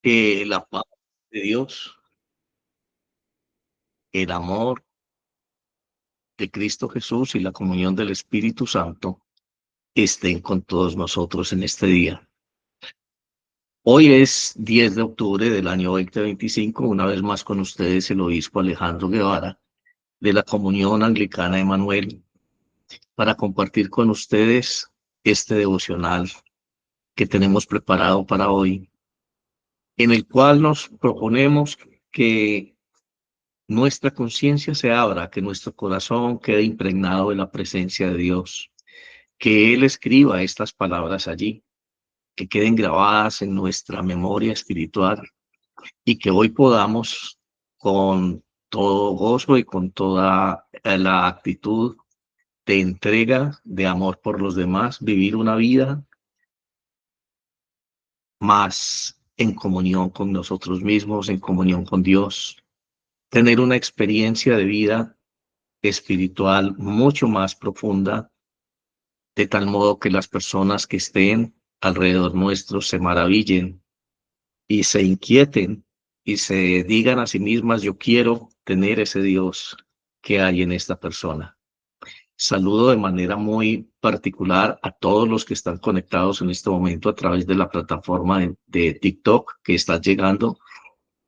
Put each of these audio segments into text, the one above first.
Que la paz de Dios, el amor de Cristo Jesús y la comunión del Espíritu Santo estén con todos nosotros en este día. Hoy es 10 de octubre del año 2025, una vez más con ustedes el obispo Alejandro Guevara de la Comunión Anglicana Emanuel, para compartir con ustedes este devocional que tenemos preparado para hoy, en el cual nos proponemos que nuestra conciencia se abra, que nuestro corazón quede impregnado de la presencia de Dios, que Él escriba estas palabras allí, que queden grabadas en nuestra memoria espiritual y que hoy podamos, con todo gozo y con toda la actitud de entrega, de amor por los demás, vivir una vida más en comunión con nosotros mismos, en comunión con Dios, tener una experiencia de vida espiritual mucho más profunda, de tal modo que las personas que estén alrededor nuestro se maravillen y se inquieten y se digan a sí mismas: yo quiero tener ese Dios que hay en esta persona. Saludo de manera muy particular a todos los que están conectados en este momento a través de la plataforma de TikTok que está llegando,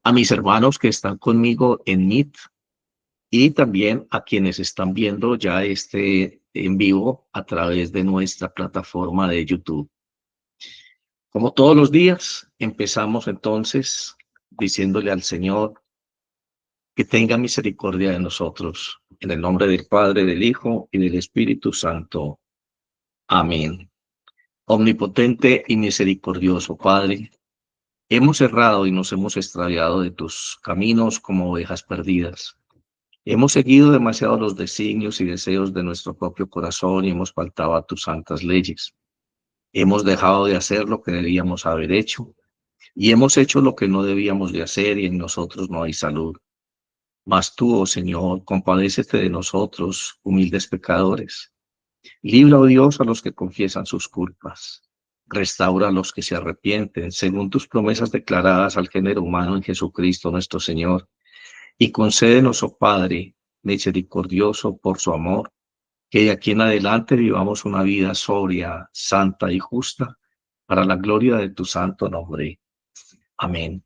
a mis hermanos que están conmigo en Meet, y también a quienes están viendo ya este en vivo a través de nuestra plataforma de YouTube. Como todos los días, empezamos entonces diciéndole al Señor que tenga misericordia de nosotros. En el nombre del Padre, del Hijo y del Espíritu Santo. Amén. Omnipotente y misericordioso Padre, hemos errado y nos hemos extraviado de tus caminos como ovejas perdidas. Hemos seguido demasiado los designios y deseos de nuestro propio corazón y hemos faltado a tus santas leyes. Hemos dejado de hacer lo que debíamos haber hecho y hemos hecho lo que no debíamos de hacer, y en nosotros no hay salud. Mas tú, oh Señor, compadécete de nosotros, humildes pecadores. Libra, oh Dios, a los que confiesan sus culpas. Restaura a los que se arrepienten, según tus promesas declaradas al género humano en Jesucristo nuestro Señor. Y concédenos, oh Padre misericordioso, por su amor, que de aquí en adelante vivamos una vida sobria, santa y justa, para la gloria de tu santo nombre. Amén.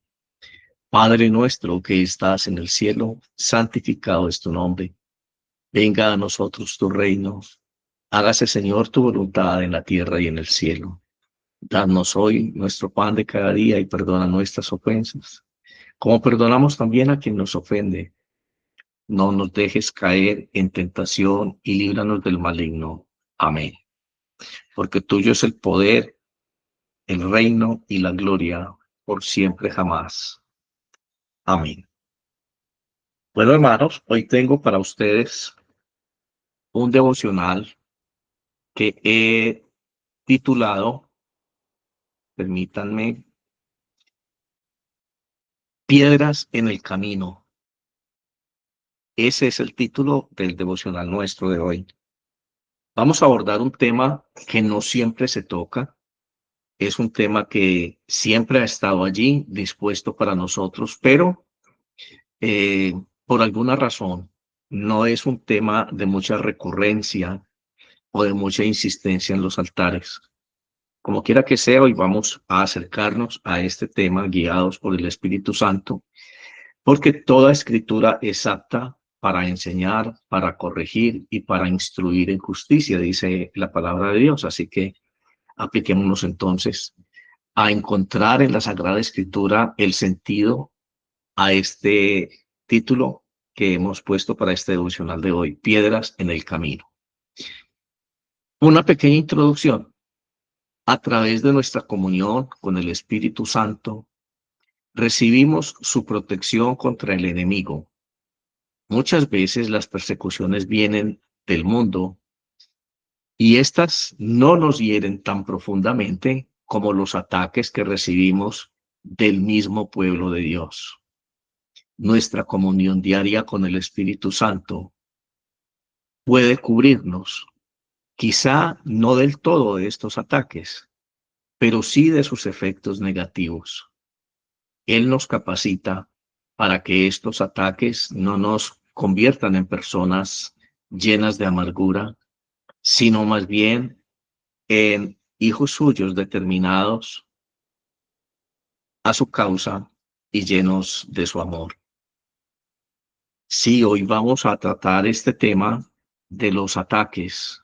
Padre nuestro que estás en el cielo, santificado es tu nombre. Venga a nosotros tu reino. Hágase, Señor, tu voluntad en la tierra y en el cielo. Danos hoy nuestro pan de cada día y perdona nuestras ofensas, como perdonamos también a quien nos ofende. No nos dejes caer en tentación y líbranos del maligno. Amén. Porque tuyo es el poder, el reino y la gloria por siempre jamás. Amén. Bueno, hermanos, hoy tengo para ustedes un devocional que he titulado, permítanme, Piedras en el Camino. Ese es el título del devocional nuestro de hoy. Vamos a abordar un tema que no siempre se toca. Es un tema que siempre ha estado allí, dispuesto para nosotros, pero eh, por alguna razón no es un tema de mucha recurrencia o de mucha insistencia en los altares. Como quiera que sea, hoy vamos a acercarnos a este tema guiados por el Espíritu Santo, porque toda escritura es apta para enseñar, para corregir y para instruir en justicia, dice la palabra de Dios. Así que apliquémonos entonces a encontrar en la Sagrada Escritura el sentido a este título que hemos puesto para este devocional de hoy: Piedras en el Camino. Una pequeña introducción. A través de nuestra comunión con el Espíritu Santo, recibimos su protección contra el enemigo. Muchas veces las persecuciones vienen del mundo y estas no nos hieren tan profundamente como los ataques que recibimos del mismo pueblo de Dios. Nuestra comunión diaria con el Espíritu Santo puede cubrirnos, quizá no del todo de estos ataques, pero sí de sus efectos negativos. Él nos capacita para que estos ataques no nos conviertan en personas llenas de amargura, sino más bien en hijos suyos determinados a su causa y llenos de su amor. Sí, hoy vamos a tratar este tema de los ataques.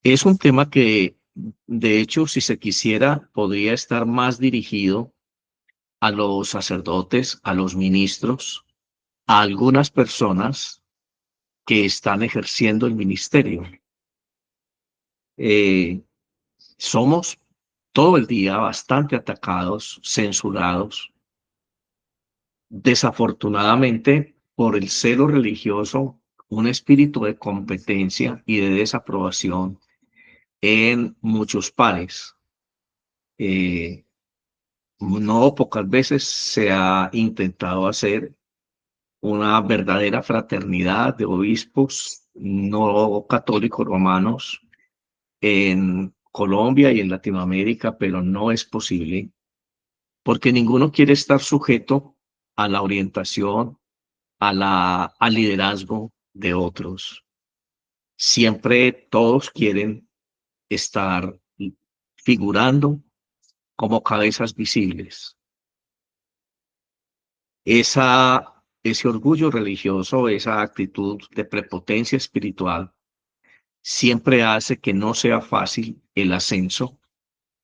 Es un tema que, de hecho, si se quisiera, podría estar más dirigido a los sacerdotes, a los ministros, a algunas personas que están ejerciendo el ministerio. Eh, Somos todo el día bastante atacados, censurados, desafortunadamente por el celo religioso, un espíritu de competencia y de desaprobación en muchos pares. Eh, no pocas veces se ha intentado hacer una verdadera fraternidad de obispos no católicos romanos en Colombia y en Latinoamérica, pero no es posible porque ninguno quiere estar sujeto a la orientación, al liderazgo de otros. Siempre todos quieren estar figurando como cabezas visibles. Ese orgullo religioso, esa actitud de prepotencia espiritual, siempre hace que no sea fácil el ascenso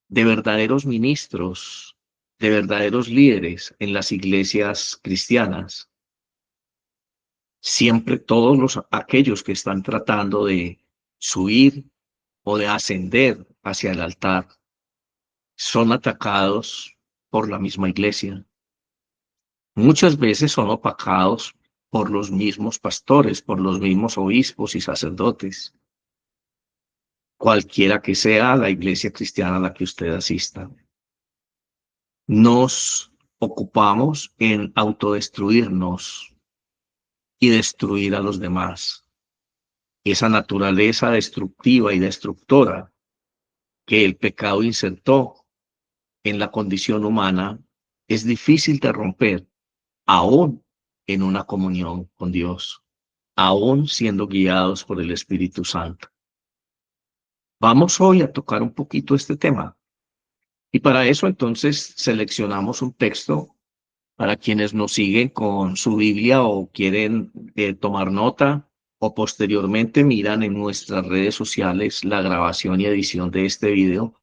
de verdaderos ministros, de verdaderos líderes en las iglesias cristianas. Siempre todos aquellos que están tratando de subir o de ascender hacia el altar son atacados por la misma iglesia. Muchas veces son opacados por los mismos pastores, por los mismos obispos y sacerdotes, cualquiera que sea la iglesia cristiana a la que usted asista. Nos ocupamos en autodestruirnos y destruir a los demás. Esa naturaleza destructiva y destructora que el pecado insertó en la condición humana es difícil de romper, aún en una comunión con Dios, aún siendo guiados por el Espíritu Santo. Vamos hoy a tocar un poquito este tema y para eso entonces seleccionamos un texto para quienes nos siguen con su Biblia o quieren tomar nota o posteriormente miran en nuestras redes sociales la grabación y edición de este video.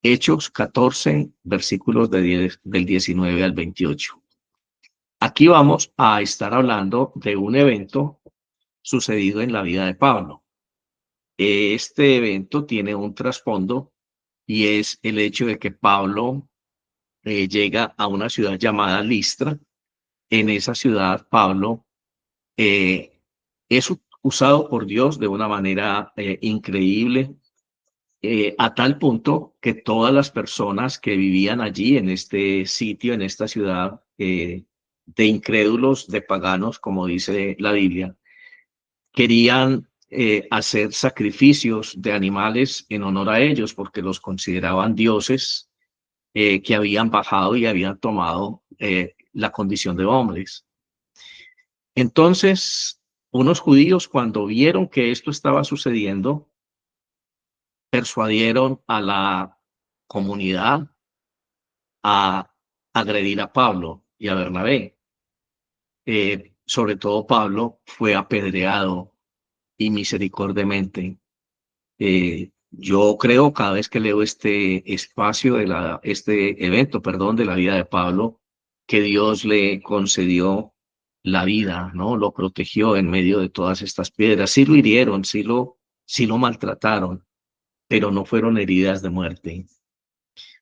Hechos 14, versículos del 19 al 28. Aquí vamos a estar hablando de un evento sucedido en la vida de Pablo. Este evento tiene un trasfondo y es el hecho de que Pablo llega a una ciudad llamada Listra. En esa ciudad, Pablo es usado por Dios de una manera increíble, a tal punto que todas las personas que vivían allí, en este sitio, en esta ciudad, de incrédulos, de paganos, como dice la Biblia, querían hacer sacrificios de animales en honor a ellos, porque los consideraban dioses que habían bajado y habían tomado la condición de hombres. Entonces, unos judíos, cuando vieron que esto estaba sucediendo, persuadieron a la comunidad a agredir a Pablo y a Bernabé. Sobre todo Pablo fue apedreado y misericordiamente. Yo creo cada vez que leo este espacio este evento, perdón, de la vida de Pablo, que Dios le concedió la vida, ¿no? Lo protegió en medio de todas estas piedras. Sí lo hirieron, sí lo maltrataron, pero no fueron heridas de muerte.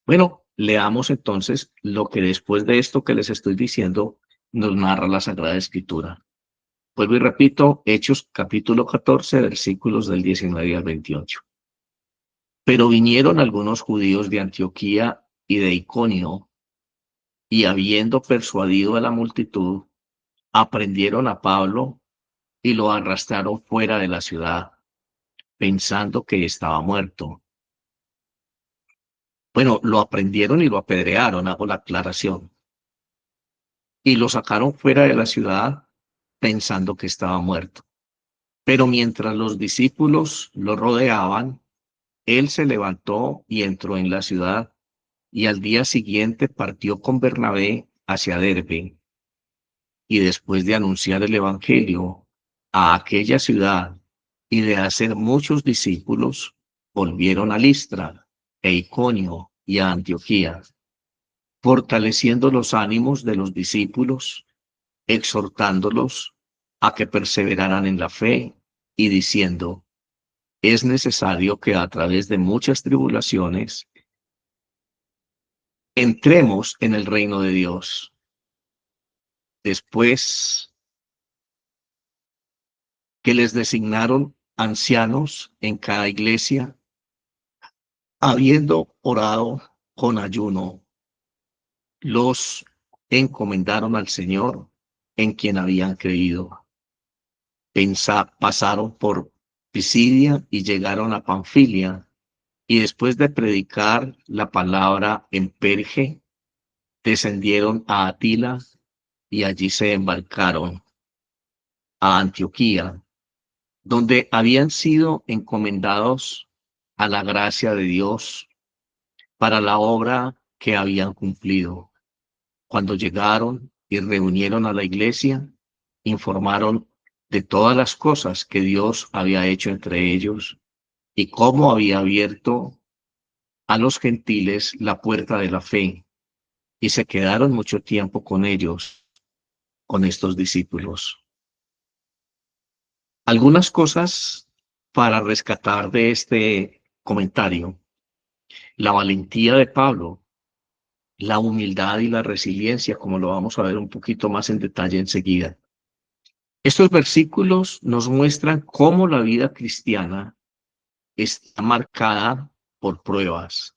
Bueno, leamos entonces lo que después de esto que les estoy diciendo nos narra la Sagrada Escritura. Vuelvo y repito, Hechos capítulo 14, versículos del 19 al 28. Pero vinieron algunos judíos de Antioquía y de Iconio, y habiendo persuadido a la multitud, aprendieron a Pablo y lo arrastraron fuera de la ciudad, pensando que estaba muerto. Bueno, lo aprendieron y lo apedrearon, hago la aclaración, y lo sacaron fuera de la ciudad pensando que estaba muerto. Pero mientras los discípulos lo rodeaban, él se levantó y entró en la ciudad, y al día siguiente partió con Bernabé hacia Derbe, y después de anunciar el evangelio a aquella ciudad y de hacer muchos discípulos, volvieron a Listra e Iconio y a Antioquía, fortaleciendo los ánimos de los discípulos, exhortándolos a que perseveraran en la fe y diciendo: es necesario que a través de muchas tribulaciones entremos en el reino de Dios. Después que les designaron ancianos en cada iglesia, habiendo orado con ayuno, los encomendaron al Señor en quien habían creído. Pasaron por Pisidia y llegaron a Panfilia, y después de predicar la palabra en Perge, descendieron a Atila y allí se embarcaron a Antioquía, donde habían sido encomendados a la gracia de Dios para la obra que habían cumplido. Cuando llegaron y reunieron a la iglesia, informaron de todas las cosas que Dios había hecho entre ellos y cómo había abierto a los gentiles la puerta de la fe, y se quedaron mucho tiempo con ellos, con estos discípulos. Algunas cosas para rescatar de este comentario: la valentía de Pablo, la humildad y la resiliencia, como lo vamos a ver un poquito más en detalle enseguida. Estos versículos nos muestran cómo la vida cristiana está marcada por pruebas,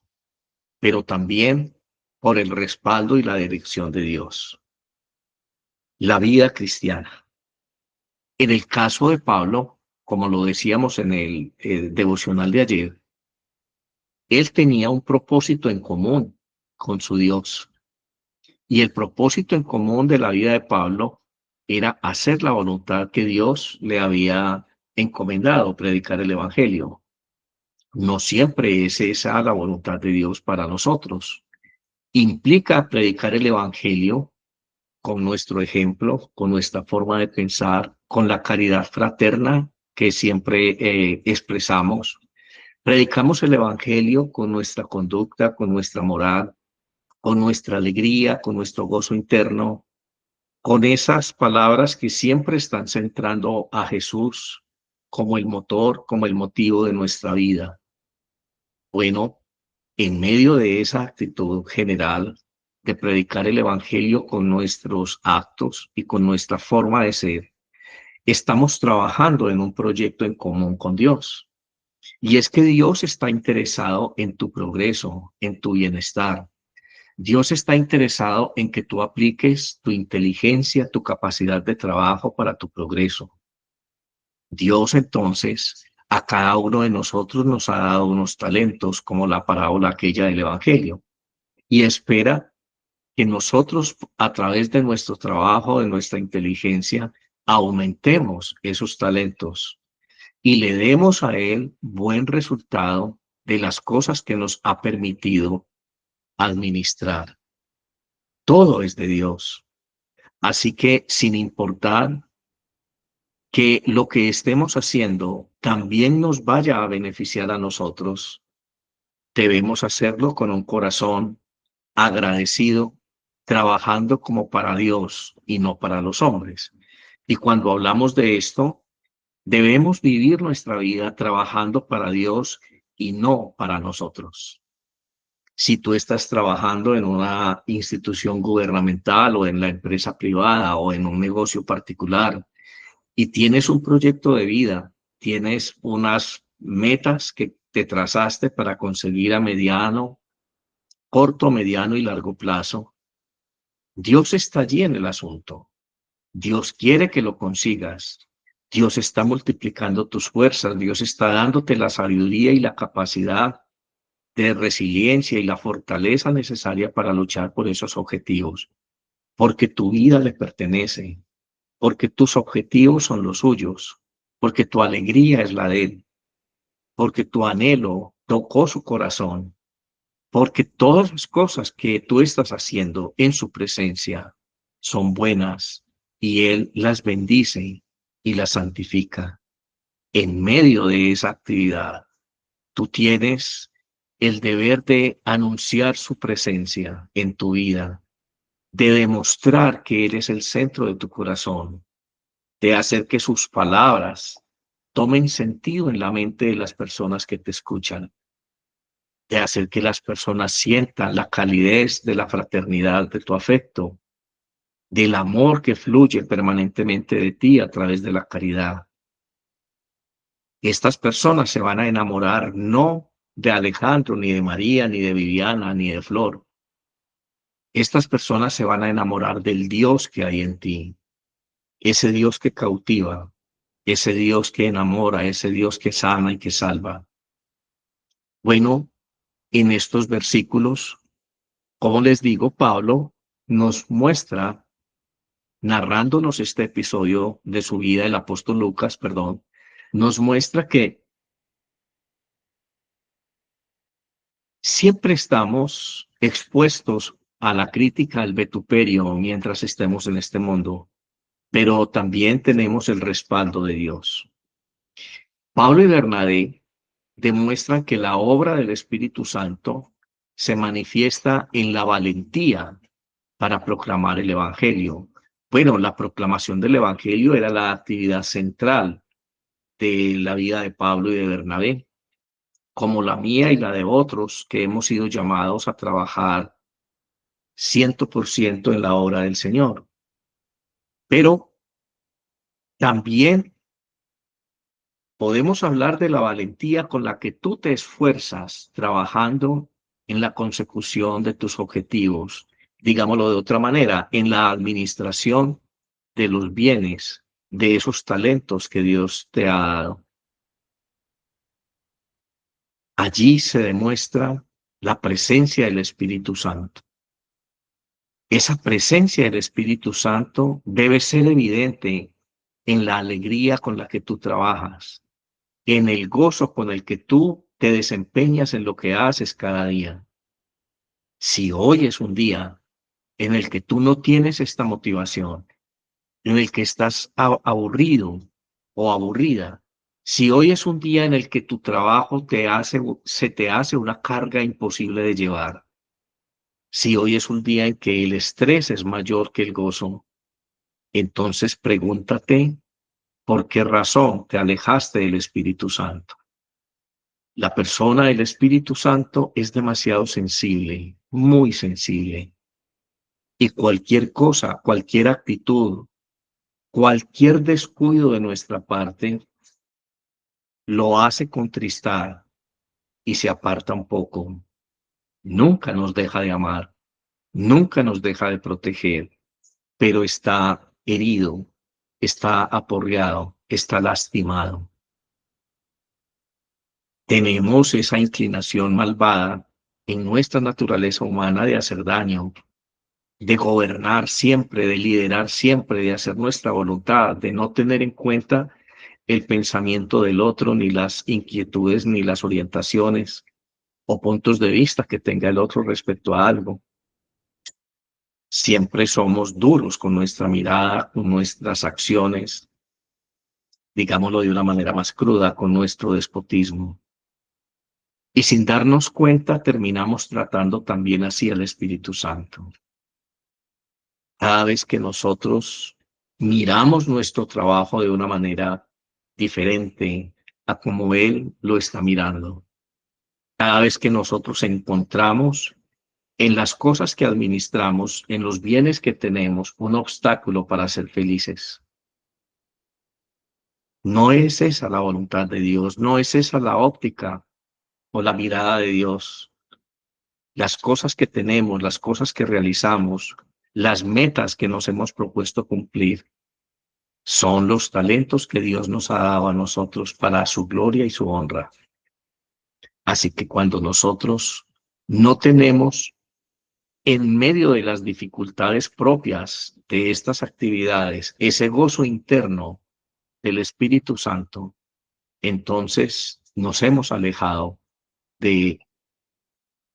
pero también por el respaldo y la dirección de Dios. La vida cristiana. En el caso de Pablo, como lo decíamos en el devocional de ayer, él tenía un propósito en común con su Dios. Y el propósito en común de la vida de Pablo era hacer la voluntad que Dios le había encomendado, predicar el Evangelio. No siempre es esa la voluntad de Dios para nosotros. Implica predicar el Evangelio con nuestro ejemplo, con nuestra forma de pensar, con la caridad fraterna que siempre expresamos. Predicamos el Evangelio con nuestra conducta, con nuestra moral, con nuestra alegría, con nuestro gozo interno, con esas palabras que siempre están centrando a Jesús como el motor, como el motivo de nuestra vida. Bueno, en medio de esa actitud general de predicar el Evangelio con nuestros actos y con nuestra forma de ser, estamos trabajando en un proyecto en común con Dios. Y es que Dios está interesado en tu progreso, en tu bienestar. Dios está interesado en que tú apliques tu inteligencia, tu capacidad de trabajo para tu progreso. Dios entonces a cada uno de nosotros nos ha dado unos talentos, como la parábola aquella del Evangelio, y espera que nosotros, a través de nuestro trabajo, de nuestra inteligencia, aumentemos esos talentos y le demos a Él buen resultado de las cosas que nos ha permitido administrar. Todo es de Dios. Así que, sin importar que lo que estemos haciendo también nos vaya a beneficiar a nosotros, debemos hacerlo con un corazón agradecido, trabajando como para Dios y no para los hombres. Y cuando hablamos de esto, debemos vivir nuestra vida trabajando para Dios y no para nosotros. Si tú estás trabajando en una institución gubernamental o en la empresa privada o en un negocio particular y tienes un proyecto de vida, tienes unas metas que te trazaste para conseguir a mediano, corto, mediano y largo plazo, Dios está allí en el asunto. Dios quiere que lo consigas. Dios está multiplicando tus fuerzas. Dios está dándote la sabiduría y la capacidad de resiliencia y la fortaleza necesaria para luchar por esos objetivos, porque tu vida le pertenece, porque tus objetivos son los suyos, porque tu alegría es la de él, porque tu anhelo tocó su corazón, porque todas las cosas que tú estás haciendo en su presencia son buenas y él las bendice y las santifica. En medio de esa actividad, tú tienes el deber de anunciar su presencia en tu vida, de demostrar que Él es el centro de tu corazón, de hacer que sus palabras tomen sentido en la mente de las personas que te escuchan, de hacer que las personas sientan la calidez de la fraternidad de tu afecto, del amor que fluye permanentemente de ti a través de la caridad. Estas personas se van a enamorar no de Alejandro, ni de María, ni de Viviana, ni de Flor. Estas personas se van a enamorar del Dios que hay en ti, ese Dios que cautiva, ese Dios que enamora, ese Dios que sana y que salva. Bueno, en estos versículos, como les digo, Pablo nos muestra, narrándonos este episodio de su vida, el apóstol Lucas, perdón, nos muestra que siempre estamos expuestos a la crítica, al vituperio mientras estemos en este mundo, pero también tenemos el respaldo de Dios. Pablo y Bernabé demuestran que la obra del Espíritu Santo se manifiesta en la valentía para proclamar el Evangelio. Bueno, la proclamación del Evangelio era la actividad central de la vida de Pablo y de Bernabé, como la mía y la de otros que hemos sido llamados a trabajar 100% en la obra del Señor. Pero también podemos hablar de la valentía con la que tú te esfuerzas trabajando en la consecución de tus objetivos, digámoslo de otra manera, en la administración de los bienes, de esos talentos que Dios te ha dado. Allí se demuestra la presencia del Espíritu Santo. Esa presencia del Espíritu Santo debe ser evidente en la alegría con la que tú trabajas, en el gozo con el que tú te desempeñas en lo que haces cada día. Si hoy es un día en el que tú no tienes esta motivación, en el que estás aburrido o aburrida, si hoy es un día en el que tu trabajo se te hace una carga imposible de llevar, si hoy es un día en que el estrés es mayor que el gozo, entonces pregúntate por qué razón te alejaste del Espíritu Santo. La persona del Espíritu Santo es demasiado sensible, muy sensible. Y cualquier cosa, cualquier actitud, cualquier descuido de nuestra parte lo hace contristar y se aparta un poco. Nunca nos deja de amar, nunca nos deja de proteger, pero está herido, está aporreado, está lastimado. Tenemos esa inclinación malvada en nuestra naturaleza humana de hacer daño, de gobernar siempre, de liderar siempre, de hacer nuestra voluntad, de no tener en cuenta el pensamiento del otro, ni las inquietudes, ni las orientaciones o puntos de vista que tenga el otro respecto a algo. Siempre somos duros con nuestra mirada, con nuestras acciones, digámoslo de una manera más cruda, con nuestro despotismo. Y sin darnos cuenta, terminamos tratando también así al Espíritu Santo. Cada vez que nosotros miramos nuestro trabajo de una manera diferente a como Él lo está mirando, cada vez que nosotros encontramos en las cosas que administramos, en los bienes que tenemos, un obstáculo para ser felices. No es esa la voluntad de Dios, no es esa la óptica o la mirada de Dios. Las cosas que tenemos, las cosas que realizamos, las metas que nos hemos propuesto cumplir, son los talentos que Dios nos ha dado a nosotros para su gloria y su honra. Así que cuando nosotros no tenemos en medio de las dificultades propias de estas actividades ese gozo interno del Espíritu Santo, entonces nos hemos alejado de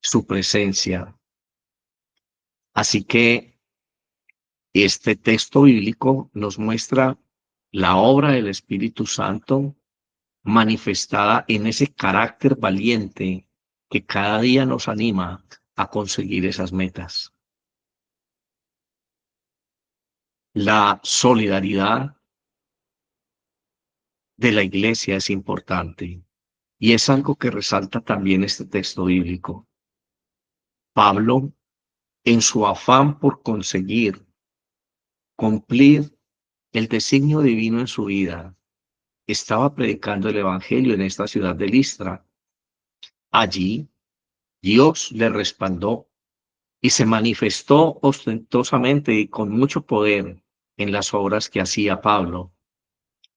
su presencia. Así que este texto bíblico nos muestra la obra del Espíritu Santo manifestada en ese carácter valiente que cada día nos anima a conseguir esas metas. La solidaridad de la iglesia es importante y es algo que resalta también este texto bíblico. Pablo, en su afán por conseguir cumplir el designio divino en su vida, estaba predicando el evangelio en esta ciudad de Listra. Allí, Dios le respaldó y se manifestó ostentosamente y con mucho poder en las obras que hacía Pablo,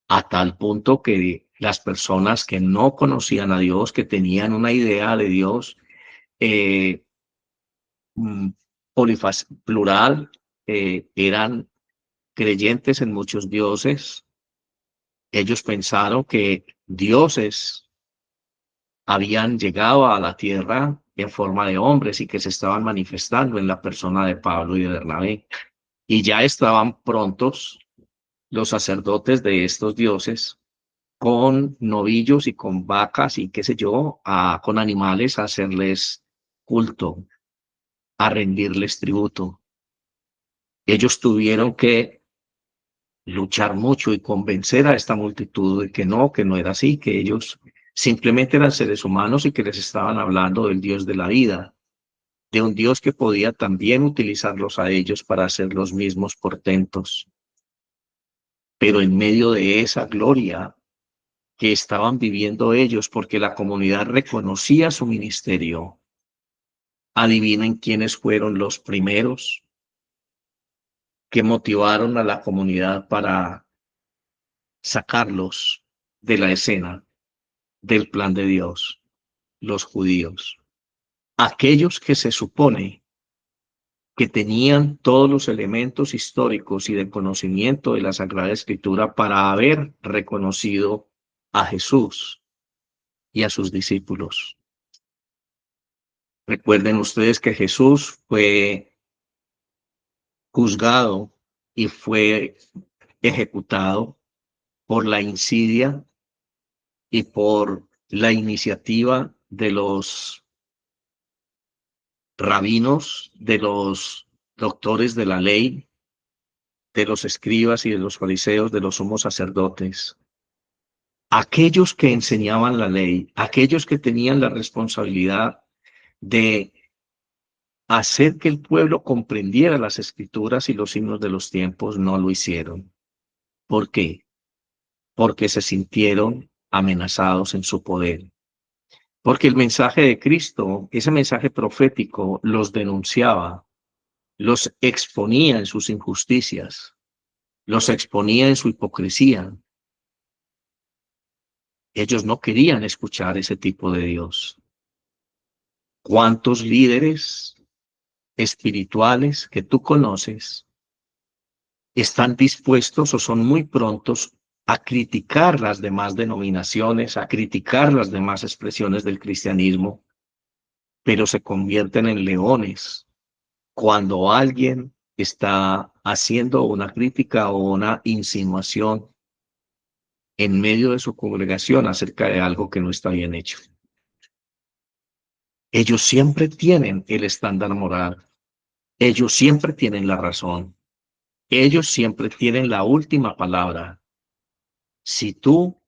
a tal punto que las personas que no conocían a Dios, que tenían una idea de Dios eh, plural, eran creyentes en muchos dioses. Ellos pensaron que dioses habían llegado a la tierra en forma de hombres y que se estaban manifestando en la persona de Pablo y de Bernabé. Y ya estaban prontos los sacerdotes de estos dioses con novillos y con vacas y qué sé yo, con animales a hacerles culto, a rendirles tributo. Ellos tuvieron que luchar mucho y convencer a esta multitud de que no era así, que ellos simplemente eran seres humanos y que les estaban hablando del Dios de la vida, de un Dios que podía también utilizarlos a ellos para hacer los mismos portentos. Pero en medio de esa gloria que estaban viviendo ellos, porque la comunidad reconocía su ministerio, adivinen quiénes fueron los primeros que motivaron a la comunidad para sacarlos de la escena del plan de Dios: los judíos, aquellos que se supone que tenían todos los elementos históricos y de conocimiento de la Sagrada Escritura para haber reconocido a Jesús y a sus discípulos. Recuerden ustedes que Jesús fue juzgado y fue ejecutado por la insidia y por la iniciativa de los rabinos, de los doctores de la ley, de los escribas y de los fariseos, de los sumos sacerdotes. Aquellos que enseñaban la ley, aquellos que tenían la responsabilidad de hacer que el pueblo comprendiera las escrituras y los signos de los tiempos, no lo hicieron. ¿Por qué? Porque se sintieron amenazados en su poder. Porque el mensaje de Cristo, ese mensaje profético, los denunciaba, los exponía en sus injusticias, los exponía en su hipocresía. Ellos no querían escuchar ese tipo de Dios. ¿Cuántos líderes espirituales que tú conoces están dispuestos o son muy prontos a criticar las demás denominaciones, a criticar las demás expresiones del cristianismo, pero se convierten en leones cuando alguien está haciendo una crítica o una insinuación en medio de su congregación acerca de algo que no está bien hecho? Ellos siempre tienen el estándar moral, ellos siempre tienen la razón, ellos siempre tienen la última palabra. Si tú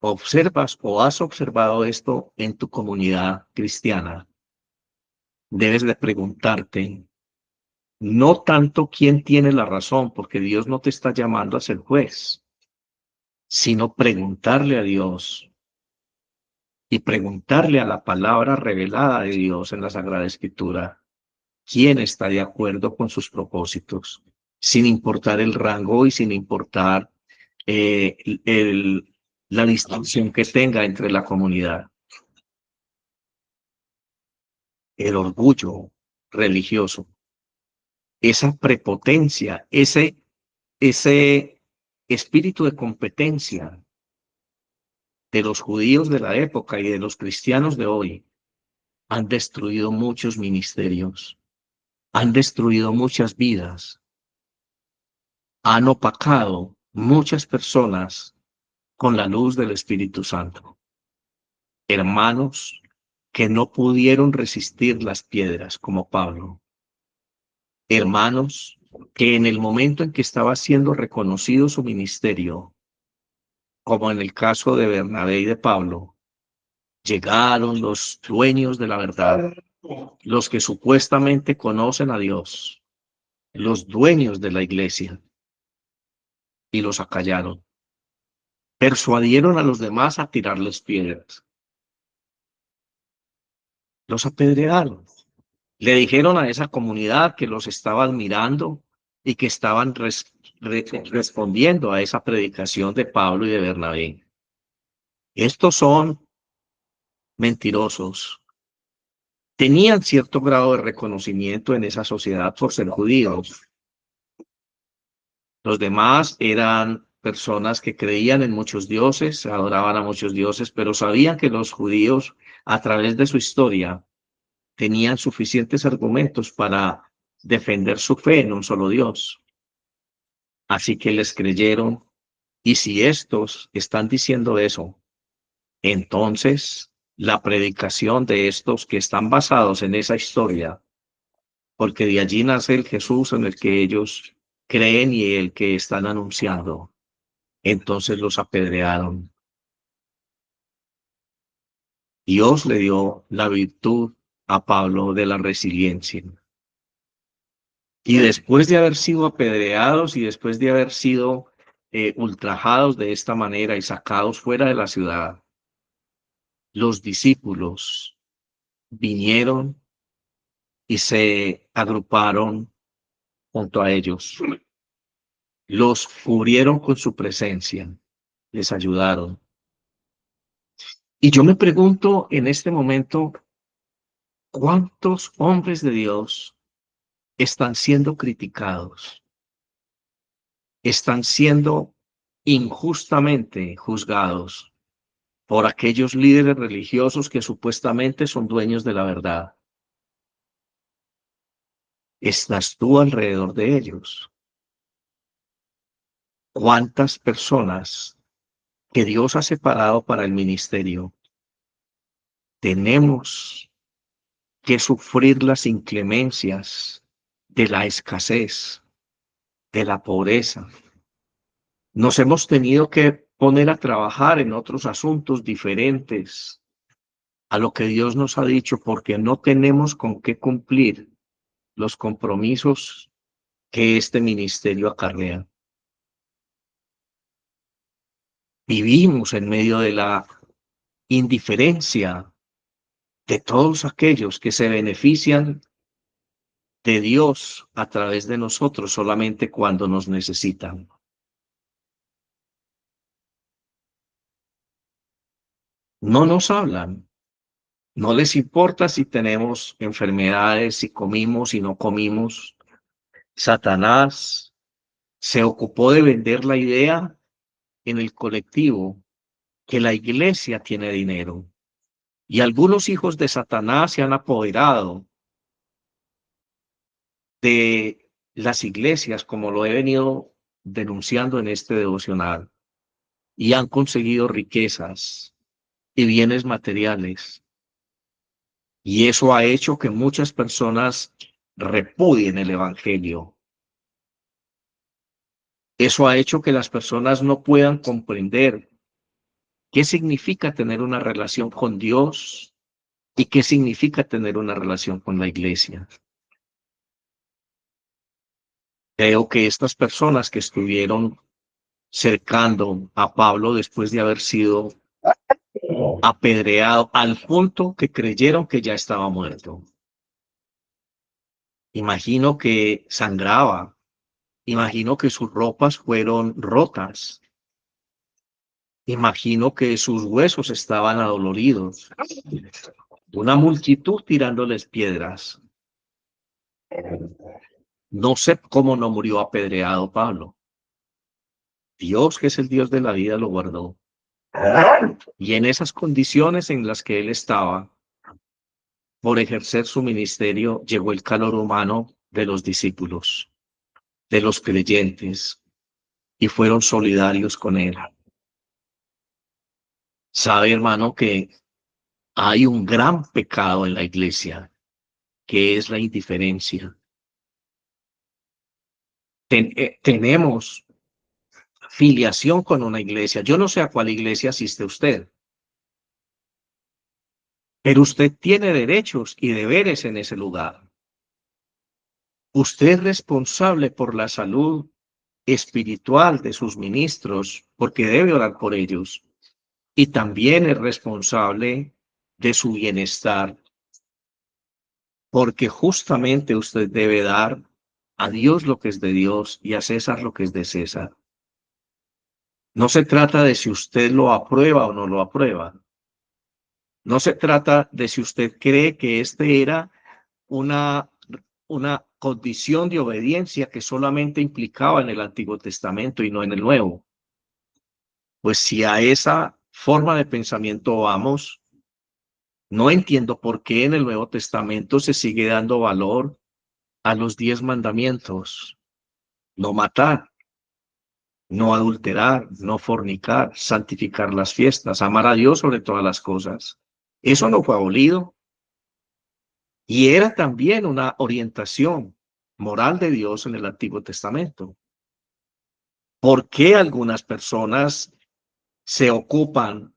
observas o has observado esto en tu comunidad cristiana, debes de preguntarte no tanto quién tiene la razón, porque Dios no te está llamando a ser juez, sino preguntarle a Dios y preguntarle a la palabra revelada de Dios en la Sagrada Escritura quién está de acuerdo con sus propósitos, sin importar el rango y sin importar eh, el, la distinción que tenga entre la comunidad. el orgullo religioso, esa prepotencia, ese espíritu de competencia de los judíos de la época y de los cristianos de hoy han destruido muchos ministerios, han destruido muchas vidas, han opacado muchas personas con la luz del Espíritu Santo. Hermanos que no pudieron resistir las piedras como Pablo. Hermanos que en el momento en que estaba siendo reconocido su ministerio, como en el caso de Bernabé y de Pablo, llegaron los dueños de la verdad, los que supuestamente conocen a Dios, los dueños de la iglesia, y los acallaron. Persuadieron a los demás a tirarles piedras. Los apedrearon. Le dijeron a esa comunidad que los estaba admirando y que estaban respondiendo a esa predicación de Pablo y de Bernabé. Estos son mentirosos. Tenían cierto grado de reconocimiento en esa sociedad por ser judíos. Los demás eran personas que creían en muchos dioses, adoraban a muchos dioses, pero sabían que los judíos, a través de su historia, tenían suficientes argumentos para defender su fe en un solo Dios. Así que les creyeron. Y si estos están diciendo eso, entonces la predicación de estos que están basados en esa historia, porque de allí nace el Jesús en el que ellos creen y el que están anunciando, entonces los apedrearon. Dios le dio la virtud a Pablo de la resiliencia. Y después de haber sido apedreados y después de haber sido ultrajados de esta manera y sacados fuera de la ciudad, los discípulos vinieron y se agruparon junto a ellos. Los cubrieron con su presencia, les ayudaron. Y yo me pregunto en este momento, ¿cuántos hombres de Dios están siendo criticados? Están siendo injustamente juzgados por aquellos líderes religiosos que supuestamente son dueños de la verdad. ¿Estás tú alrededor de ellos? ¿Cuántas personas que Dios ha separado para el ministerio tenemos que sufrir las inclemencias de la escasez, de la pobreza? Nos hemos tenido que poner a trabajar en otros asuntos diferentes a lo que Dios nos ha dicho porque no tenemos con qué cumplir los compromisos que este ministerio acarrea. Vivimos en medio de la indiferencia de todos aquellos que se benefician de Dios a través de nosotros solamente cuando nos necesitan. No nos hablan, no les importa si tenemos enfermedades, si comimos, si no comimos. Satanás se ocupó de vender la idea en el colectivo que la iglesia tiene dinero. Y algunos hijos de Satanás se han apoderado de las iglesias, como lo he venido denunciando en este devocional, y han conseguido riquezas y bienes materiales. Y eso ha hecho que muchas personas repudien el evangelio. Eso ha hecho que las personas no puedan comprender qué significa tener una relación con Dios y qué significa tener una relación con la iglesia. Creo que estas personas que estuvieron cercando a Pablo después de haber sido apedreado al punto que creyeron que ya estaba muerto. Imagino que sangraba, imagino que sus ropas fueron rotas, imagino que sus huesos estaban adoloridos. una multitud tirándoles piedras. No sé cómo no murió apedreado Pablo. Dios, que es el Dios de la vida, lo guardó. Y en esas condiciones en las que él estaba, por ejercer su ministerio, llegó el calor humano de los discípulos, de los creyentes, y fueron solidarios con él. Sabe, hermano, que hay un gran pecado en la iglesia, que es la indiferencia. Tenemos filiación con una iglesia. Yo no sé a cuál iglesia asiste usted, pero usted tiene derechos y deberes en ese lugar. Usted es responsable por la salud espiritual de sus ministros, porque debe orar por ellos, y también es responsable de su bienestar, porque justamente usted debe dar a Dios lo que es de Dios y a César lo que es de César. No se trata de si usted lo aprueba o no lo aprueba. No se trata de si usted cree que este era una, una condición de obediencia que solamente implicaba en el Antiguo Testamento y no en el Nuevo. Pues si a esa forma de pensamiento vamos, no entiendo por qué en el Nuevo Testamento se sigue dando valor a los 10 mandamientos. No matar, no adulterar, no fornicar, santificar las fiestas, amar a Dios sobre todas las cosas. Eso no fue abolido. Y era también una orientación moral de Dios en el Antiguo Testamento. ¿Por qué algunas personas se ocupan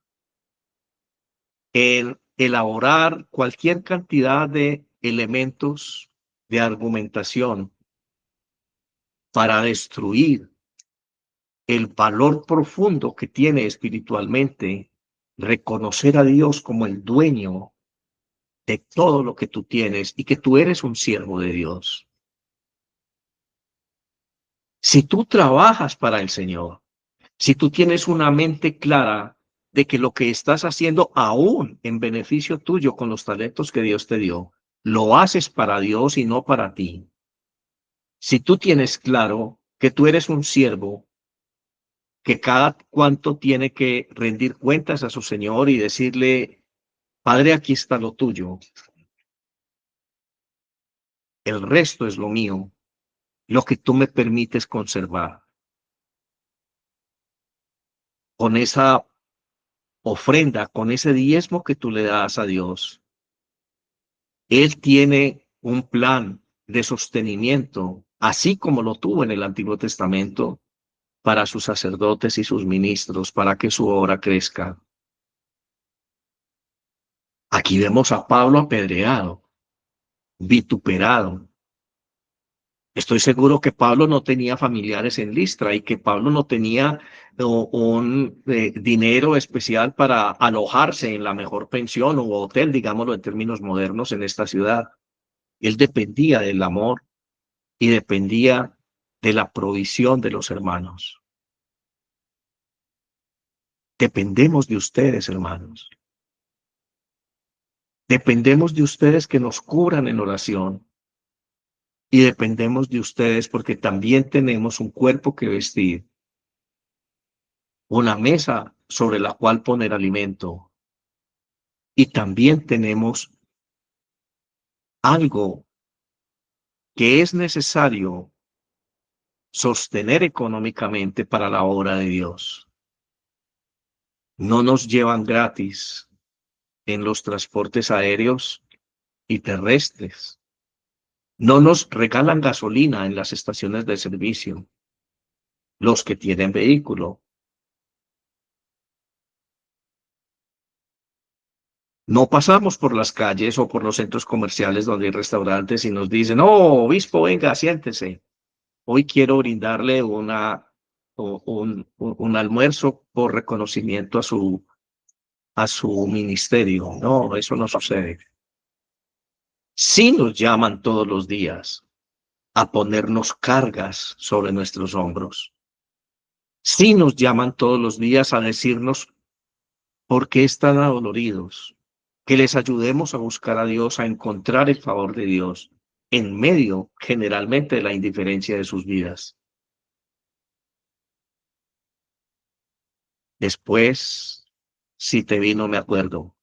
en elaborar cualquier cantidad de elementos de argumentación para destruir el valor profundo que tiene espiritualmente reconocer a Dios como el dueño de todo lo que tú tienes y que tú eres un siervo de Dios? Si tú trabajas para el Señor, si tú tienes una mente clara de que lo que estás haciendo aún en beneficio tuyo con los talentos que Dios te dio, lo haces para Dios y no para ti. Si tú tienes claro que tú eres un siervo, que cada cuanto tiene que rendir cuentas a su Señor y decirle, Padre, aquí está lo tuyo, el resto es lo mío, lo que tú me permites conservar. Con esa ofrenda, con ese diezmo que tú le das a Dios, Él tiene un plan de sostenimiento, así como lo tuvo en el Antiguo Testamento, para sus sacerdotes y sus ministros, para que su obra crezca. Aquí vemos a Pablo apedreado, vituperado. Estoy seguro que Pablo no tenía familiares en Listra y que Pablo no tenía un dinero especial para alojarse en la mejor pensión o hotel, digámoslo en términos modernos, en esta ciudad. Él dependía del amor y dependía de la provisión de los hermanos. Dependemos de ustedes, hermanos. Dependemos de ustedes que nos cubran en oración. Y dependemos de ustedes porque también tenemos un cuerpo que vestir, una mesa sobre la cual poner alimento. Y también tenemos algo que es necesario sostener económicamente para la obra de Dios. No nos llevan gratis en los transportes aéreos y terrestres. No nos regalan gasolina en las estaciones de servicio, los que tienen vehículo. No pasamos por las calles o por los centros comerciales donde hay restaurantes y nos dicen, oh, obispo, venga, siéntese. Hoy quiero brindarle un almuerzo por reconocimiento a su ministerio. No, eso no sucede. Sí nos llaman todos los días a ponernos cargas sobre nuestros hombros. Sí nos llaman todos los días a decirnos por qué están adoloridos, que les ayudemos a buscar a Dios, a encontrar el favor de Dios en medio generalmente de la indiferencia de sus vidas. Después, si te vi, no me acuerdo.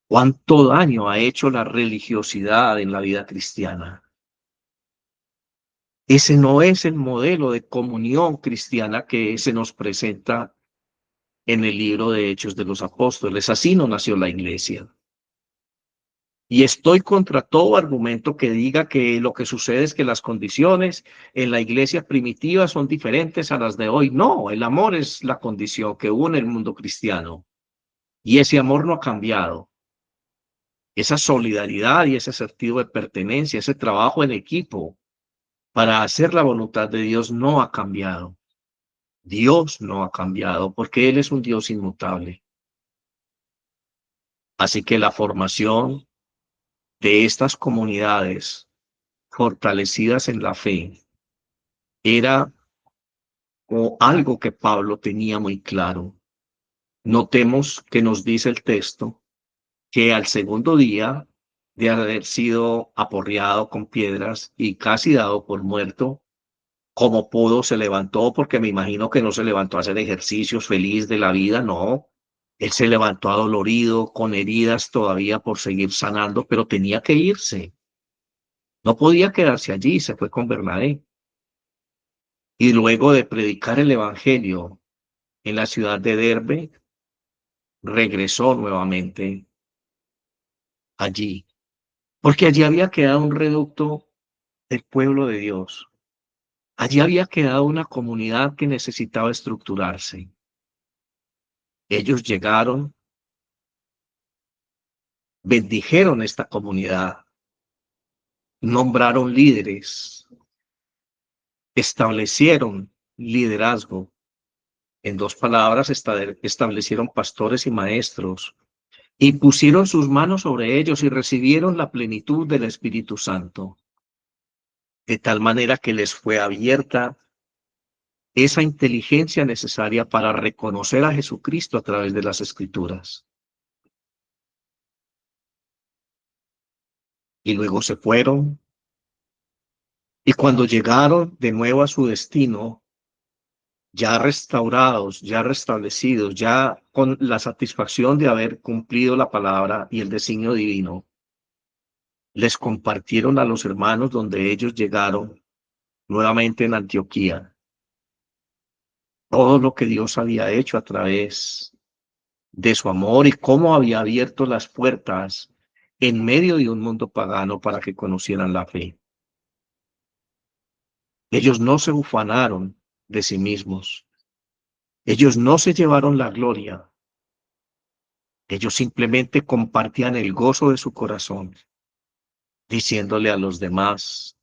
¿Cuánto daño ha hecho la religiosidad en la vida cristiana? Ese no es el modelo de comunión cristiana que se nos presenta en el libro de Hechos de los Apóstoles. Así no nació la iglesia. Y estoy contra todo argumento que diga que lo que sucede es que las condiciones en la iglesia primitiva son diferentes a las de hoy. No, el amor es la condición que hubo en el mundo cristiano. Y ese amor no ha cambiado. Esa solidaridad y ese sentido de pertenencia, ese trabajo en equipo para hacer la voluntad de Dios no ha cambiado. Dios no ha cambiado porque Él es un Dios inmutable. Así que la formación de estas comunidades fortalecidas en la fe era algo que Pablo tenía muy claro. Notemos que nos dice el texto que al segundo día de haber sido aporreado con piedras y casi dado por muerto, como pudo, se levantó, porque me imagino que no se levantó a hacer ejercicios feliz de la vida, no. Él se levantó adolorido, con heridas todavía por seguir sanando, pero tenía que irse. No podía quedarse allí, se fue con Bernabé. Y luego de predicar el evangelio en la ciudad de Derbe, regresó nuevamente allí, porque allí había quedado un reducto del pueblo de Dios. Allí había quedado una comunidad que necesitaba estructurarse. Ellos llegaron, bendijeron esta comunidad, nombraron líderes, establecieron liderazgo. En dos palabras, establecieron pastores y maestros y pusieron sus manos sobre ellos y recibieron la plenitud del Espíritu Santo, de tal manera que les fue abierta esa inteligencia necesaria para reconocer a Jesucristo a través de las Escrituras. Y luego se fueron, y cuando llegaron de nuevo a su destino, ya restaurados, ya restablecidos, ya con la satisfacción de haber cumplido la palabra y el designio divino, les compartieron a los hermanos donde ellos llegaron nuevamente en Antioquía todo lo que Dios había hecho a través de su amor y cómo había abierto las puertas en medio de un mundo pagano para que conocieran la fe. Ellos no se ufanaron de sí mismos. Ellos no se llevaron la gloria. Ellos simplemente compartían el gozo de su corazón, diciéndole a los demás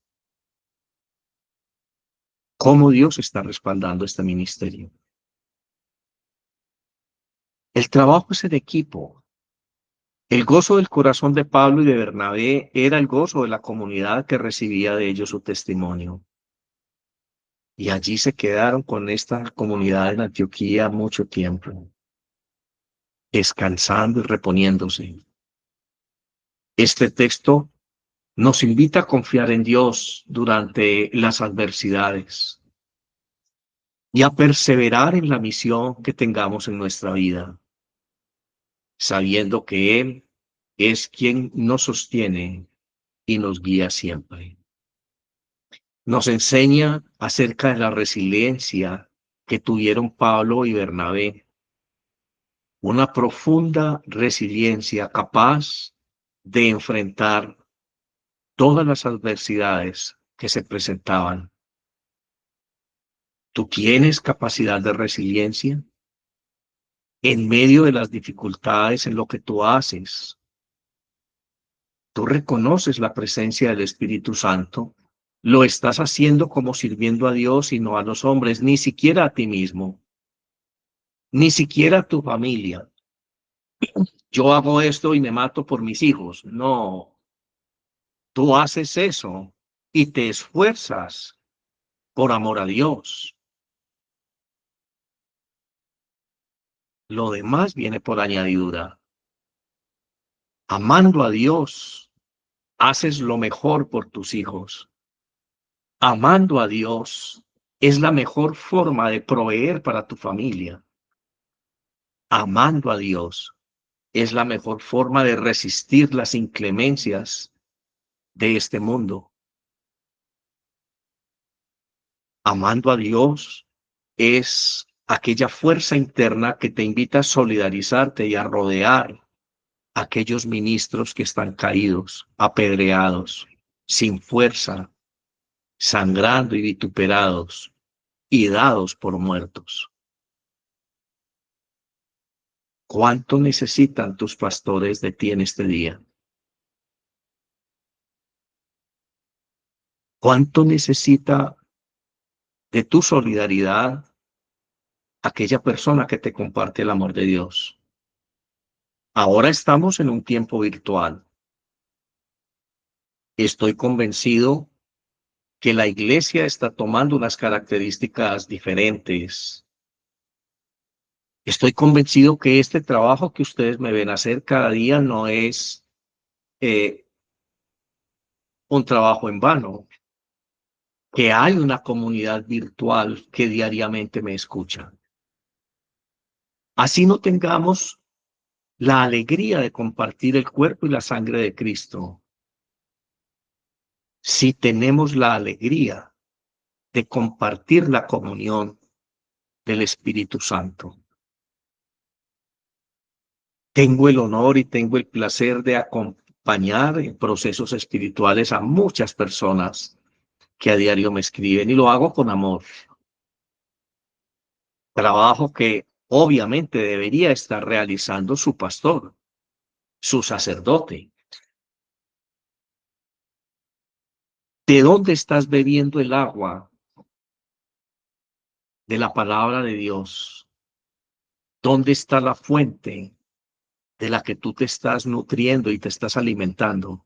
cómo Dios está respaldando este ministerio. El trabajo es en equipo. El gozo del corazón de Pablo y de Bernabé era el gozo de la comunidad que recibía de ellos su testimonio. Y allí se quedaron con esta comunidad en Antioquía mucho tiempo, descansando y reponiéndose. Este texto nos invita a confiar en Dios durante las adversidades y a perseverar en la misión que tengamos en nuestra vida, sabiendo que Él es quien nos sostiene y nos guía siempre. Nos enseña acerca de la resiliencia que tuvieron Pablo y Bernabé, una profunda resiliencia capaz de enfrentar todas las adversidades que se presentaban. ¿Tú tienes capacidad de resiliencia en medio de las dificultades en lo que tú haces? ¿Tú reconoces la presencia del Espíritu Santo? Lo estás haciendo como sirviendo a Dios y no a los hombres, ni siquiera a ti mismo, ni siquiera a tu familia. Yo hago esto y me mato por mis hijos. No, tú haces eso y te esfuerzas por amor a Dios. lo demás viene por añadidura. Amando a Dios, haces lo mejor por tus hijos. Amando a Dios es la mejor forma de proveer para tu familia. Amando a Dios es la mejor forma de resistir las inclemencias de este mundo. Amando a Dios es aquella fuerza interna que te invita a solidarizarte y a rodear a aquellos ministros que están caídos, apedreados, sin fuerza, sangrando y vituperados y dados por muertos. ¿Cuánto necesitan tus pastores de ti en este día? ¿Cuánto necesita de tu solidaridad aquella persona que te comparte el amor de Dios? Ahora estamos en un tiempo virtual. Estoy convencido que la iglesia está tomando unas características diferentes. Estoy convencido que este trabajo que ustedes me ven hacer cada día no es eh, un trabajo en vano, que hay una comunidad virtual que diariamente me escucha. Así no tengamos la alegría de compartir el cuerpo y la sangre de Cristo. Si tenemos la alegría de compartir la comunión del Espíritu Santo. Tengo el honor y tengo el placer de acompañar en procesos espirituales a muchas personas que a diario me escriben y lo hago con amor. Trabajo que obviamente debería estar realizando su pastor, su sacerdote. ¿De dónde estás bebiendo el agua de la palabra de Dios? ¿Dónde está la fuente de la que tú te estás nutriendo y te estás alimentando?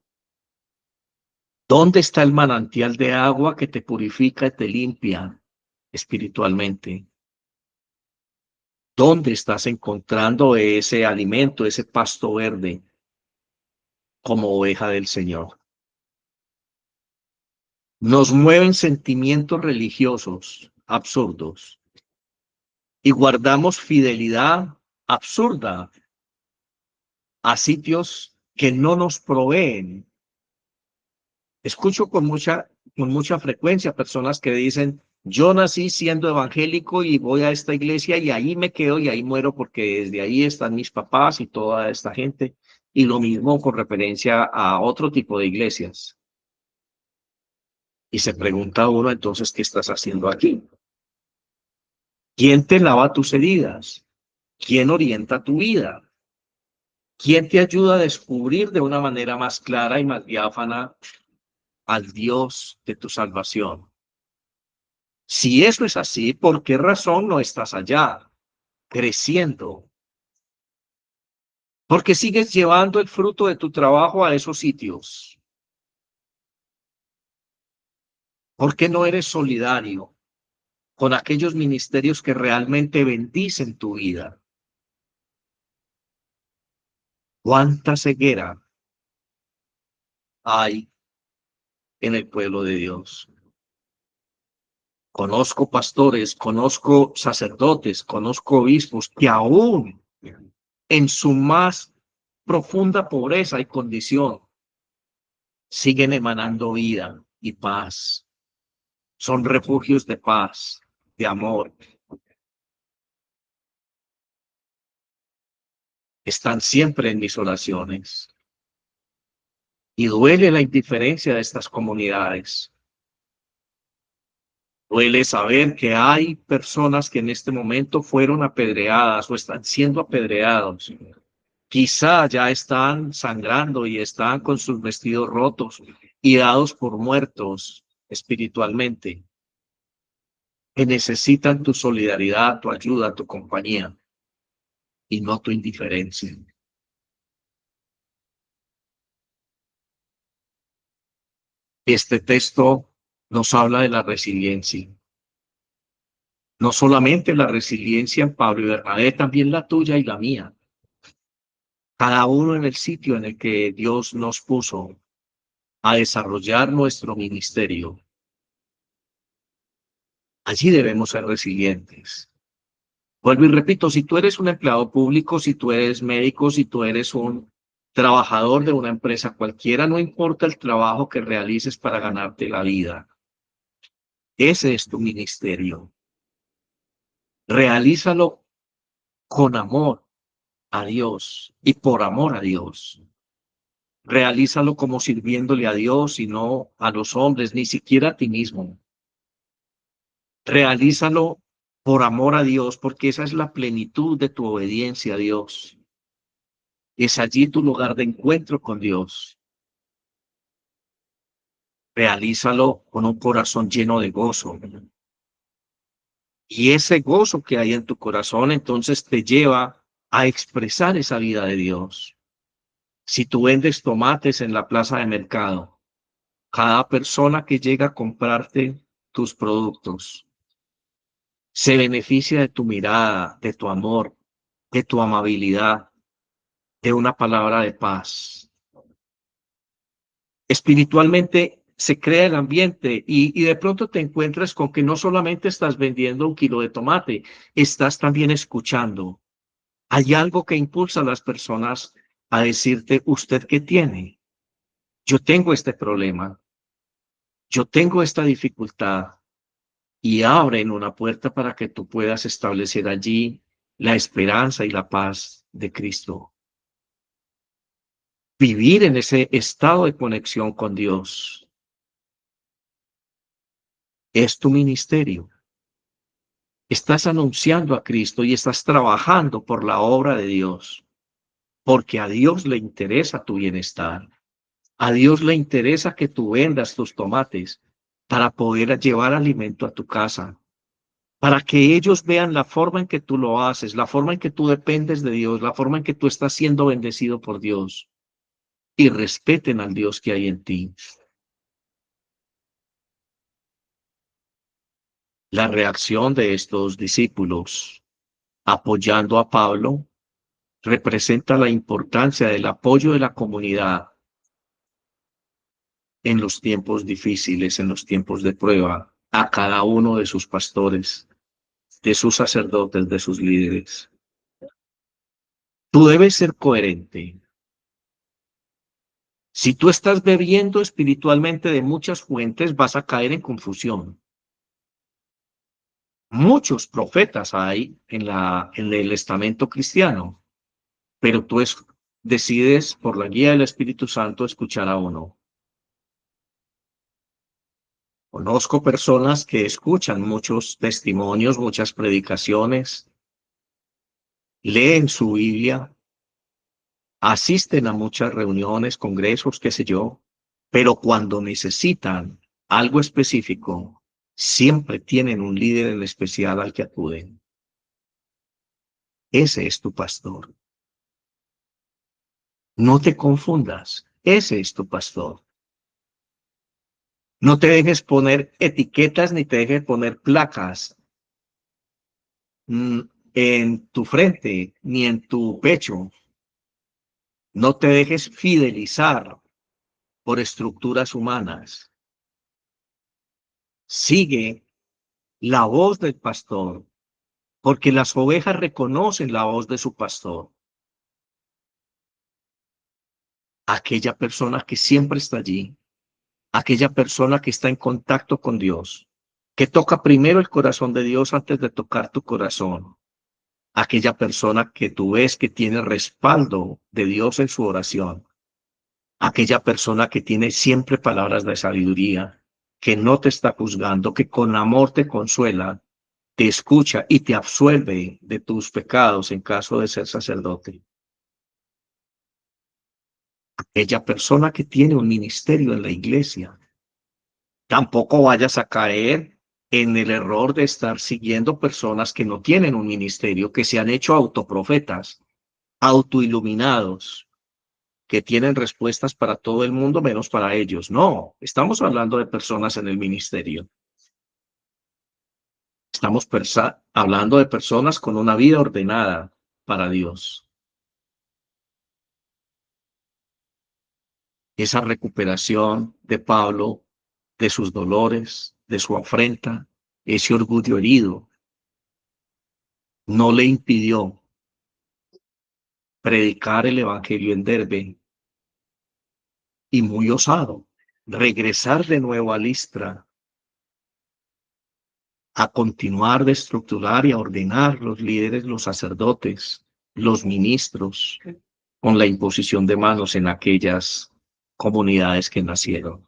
¿Dónde está el manantial de agua que te purifica y te limpia espiritualmente? ¿Dónde estás encontrando ese alimento, ese pasto verde como oveja del Señor? Nos mueven sentimientos religiosos absurdos y guardamos fidelidad absurda a sitios que no nos proveen. Escucho con mucha frecuencia personas que dicen, yo nací siendo evangélico y voy a esta iglesia y ahí me quedo y ahí muero porque desde ahí están mis papás y toda esta gente. Y lo mismo con referencia a otro tipo de iglesias. Y se pregunta uno entonces, ¿qué estás haciendo aquí? ¿Quién te lava tus heridas? ¿Quién orienta tu vida? ¿Quién te ayuda a descubrir de una manera más clara y más diáfana al Dios de tu salvación? Si eso es así, ¿por qué razón no estás allá, creciendo? Porque sigues llevando el fruto de tu trabajo a esos sitios. ¿Por qué no eres solidario con aquellos ministerios que realmente bendicen tu vida? ¿Cuánta ceguera hay en el pueblo de Dios? Conozco pastores, conozco sacerdotes, conozco obispos que aún en su más profunda pobreza y condición siguen emanando vida y paz. Son refugios de paz, de amor. Están siempre en mis oraciones. Y duele la indiferencia de estas comunidades. Duele saber que hay personas que en este momento fueron apedreadas o están siendo apedreados. Quizá ya están sangrando y están con sus vestidos rotos y dados por muertos espiritualmente, que necesitan tu solidaridad, tu ayuda, tu compañía y no tu indiferencia. Este texto nos habla de la resiliencia. No solamente la resiliencia en Pablo y Bernabé, también la tuya y la mía. Cada uno en el sitio en el que Dios nos puso a desarrollar nuestro ministerio. Allí debemos ser resilientes. Vuelvo y repito, si tú eres un empleado público, si tú eres médico, si tú eres un trabajador de una empresa cualquiera, no importa el trabajo que realices para ganarte la vida. Ese es tu ministerio. Realízalo con amor a Dios y por amor a Dios. Realízalo como sirviéndole a Dios y no a los hombres, ni siquiera a ti mismo. Realízalo por amor a Dios, porque esa es la plenitud de tu obediencia a Dios. Es allí tu lugar de encuentro con Dios. Realízalo con un corazón lleno de gozo. Y ese gozo que hay en tu corazón entonces te lleva a expresar esa vida de Dios. Si tú vendes tomates en la plaza de mercado, cada persona que llega a comprarte tus productos se beneficia de tu mirada, de tu amor, de tu amabilidad, de una palabra de paz. Espiritualmente se crea el ambiente y de pronto te encuentras con que no solamente estás vendiendo un kilo de tomate, estás también escuchando. Hay algo que impulsa a las personas a decirte, ¿usted qué tiene? Yo tengo este problema, yo tengo esta dificultad y abren una puerta para que tú puedas establecer allí la esperanza y la paz de Cristo. Vivir en ese estado de conexión con Dios es tu ministerio. Estás anunciando a Cristo y estás trabajando por la obra de Dios, porque a Dios le interesa tu bienestar. A Dios le interesa que tú vendas tus tomates para poder llevar alimento a tu casa, para que ellos vean la forma en que tú lo haces, la forma en que tú dependes de Dios, la forma en que tú estás siendo bendecido por Dios y respeten al Dios que hay en ti. La reacción de estos discípulos apoyando a Pablo representa la importancia del apoyo de la comunidad en los tiempos difíciles, en los tiempos de prueba, a cada uno de sus pastores, de sus sacerdotes, de sus líderes. Tú debes ser coherente. Si tú estás bebiendo espiritualmente de muchas fuentes, vas a caer en confusión. Muchos profetas hay en el estamento cristiano, pero decides por la guía del Espíritu Santo escuchar a uno. Conozco personas que escuchan muchos testimonios, muchas predicaciones, leen su Biblia, asisten a muchas reuniones, congresos, qué sé yo, pero cuando necesitan algo específico, siempre tienen un líder en especial al que acuden. Ese es tu pastor. No te confundas. Ese es tu pastor. No te dejes poner etiquetas ni te dejes poner placas en tu frente ni en tu pecho. No te dejes fidelizar por estructuras humanas. Sigue la voz del pastor, porque las ovejas reconocen la voz de su pastor. Aquella persona que siempre está allí, aquella persona que está en contacto con Dios, que toca primero el corazón de Dios antes de tocar tu corazón. Aquella persona que tú ves que tiene respaldo de Dios en su oración. Aquella persona que tiene siempre palabras de sabiduría, que no te está juzgando, que con amor te consuela, te escucha y te absuelve de tus pecados en caso de ser sacerdote. Aquella persona que tiene un ministerio en la iglesia. Tampoco vayas a caer en el error de estar siguiendo personas que no tienen un ministerio, que se han hecho autoprofetas, autoiluminados, que tienen respuestas para todo el mundo menos para ellos. No, estamos hablando de personas en el ministerio. Estamos hablando de personas con una vida ordenada para Dios. Esa recuperación de Pablo, de sus dolores, de su afrenta, ese orgullo herido, no le impidió predicar el evangelio en Derbe y muy osado, regresar de nuevo a Listra, a continuar de estructurar y a ordenar los líderes, los sacerdotes, los ministros, con la imposición de manos en aquellas comunidades que nacieron.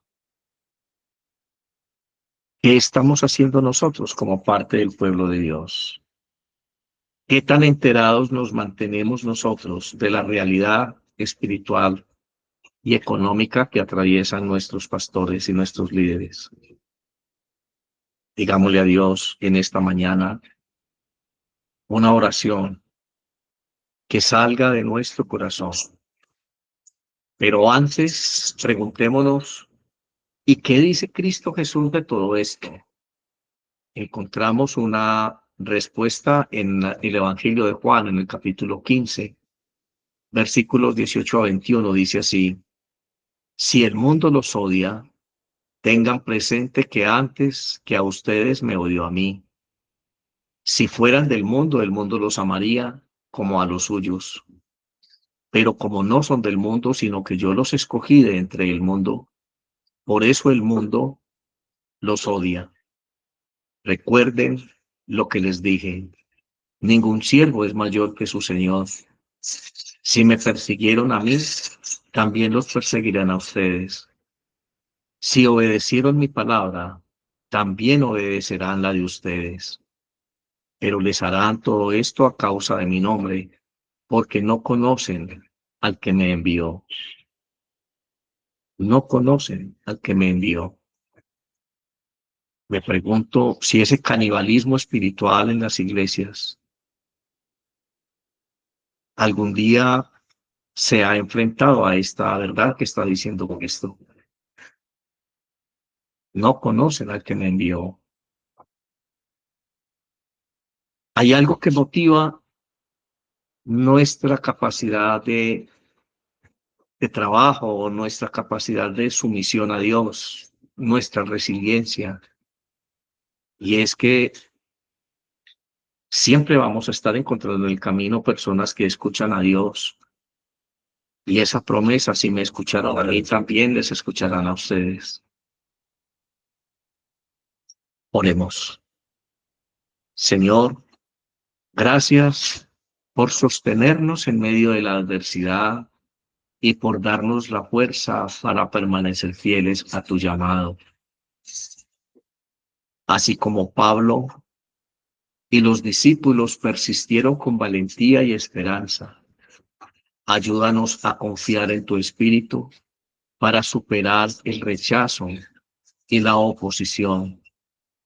¿Qué estamos haciendo nosotros como parte del pueblo de Dios? ¿Qué tan enterados nos mantenemos nosotros de la realidad espiritual y económica que atraviesan nuestros pastores y nuestros líderes? Digámosle a Dios en esta mañana una oración que salga de nuestro corazón. Pero antes, preguntémonos, ¿y qué dice Cristo Jesús de todo esto? Encontramos una respuesta en el Evangelio de Juan, en el capítulo 15, versículos 18 a 21, dice así: si el mundo los odia, tengan presente que antes que a ustedes me odió a mí. Si fueran del mundo, el mundo los amaría como a los suyos. Pero como no son del mundo, sino que yo los escogí de entre el mundo, por eso el mundo los odia. Recuerden lo que les dije: ningún siervo es mayor que su Señor. Si me persiguieron a mí, también los perseguirán a ustedes. Si obedecieron mi palabra, también obedecerán la de ustedes. Pero les harán todo esto a causa de mi nombre, porque no conocen al que me envió. No conocen al que me envió. Me pregunto si ese canibalismo espiritual en las iglesias algún día se ha enfrentado a esta verdad que está diciendo con esto. No conocen al que me envió. Hay algo que motiva nuestra capacidad de trabajo o nuestra capacidad de sumisión a Dios, nuestra resiliencia. Y es que siempre vamos a estar encontrando en el camino personas que escuchan a Dios. Y esa promesa, si me escucharon a mí, también les escucharán a ustedes. Oremos. Señor, gracias por sostenernos en medio de la adversidad y por darnos la fuerza para permanecer fieles a tu llamado. Así como Pablo y los discípulos persistieron con valentía y esperanza, ayúdanos a confiar en tu Espíritu para superar el rechazo y la oposición,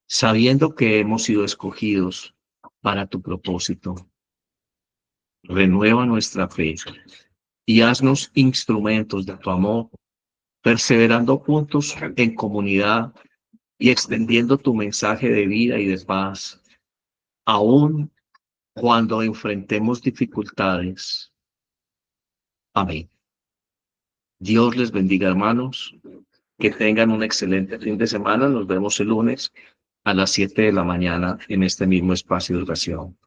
sabiendo que hemos sido escogidos para tu propósito. Renueva nuestra fe y haznos instrumentos de tu amor, perseverando juntos en comunidad y extendiendo tu mensaje de vida y de paz, aun cuando enfrentemos dificultades. Amén. Dios les bendiga, hermanos. Que tengan un excelente fin de semana. Nos vemos el lunes a las 7 de la mañana en este mismo espacio de oración.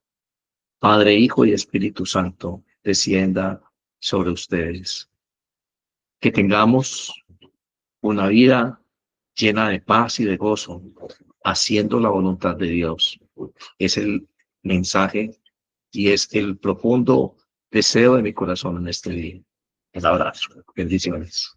Padre, Hijo y Espíritu Santo, descienda sobre ustedes. Que tengamos una vida llena de paz y de gozo, haciendo la voluntad de Dios. Es el mensaje y es el profundo deseo de mi corazón en este día. Un abrazo. Bendiciones.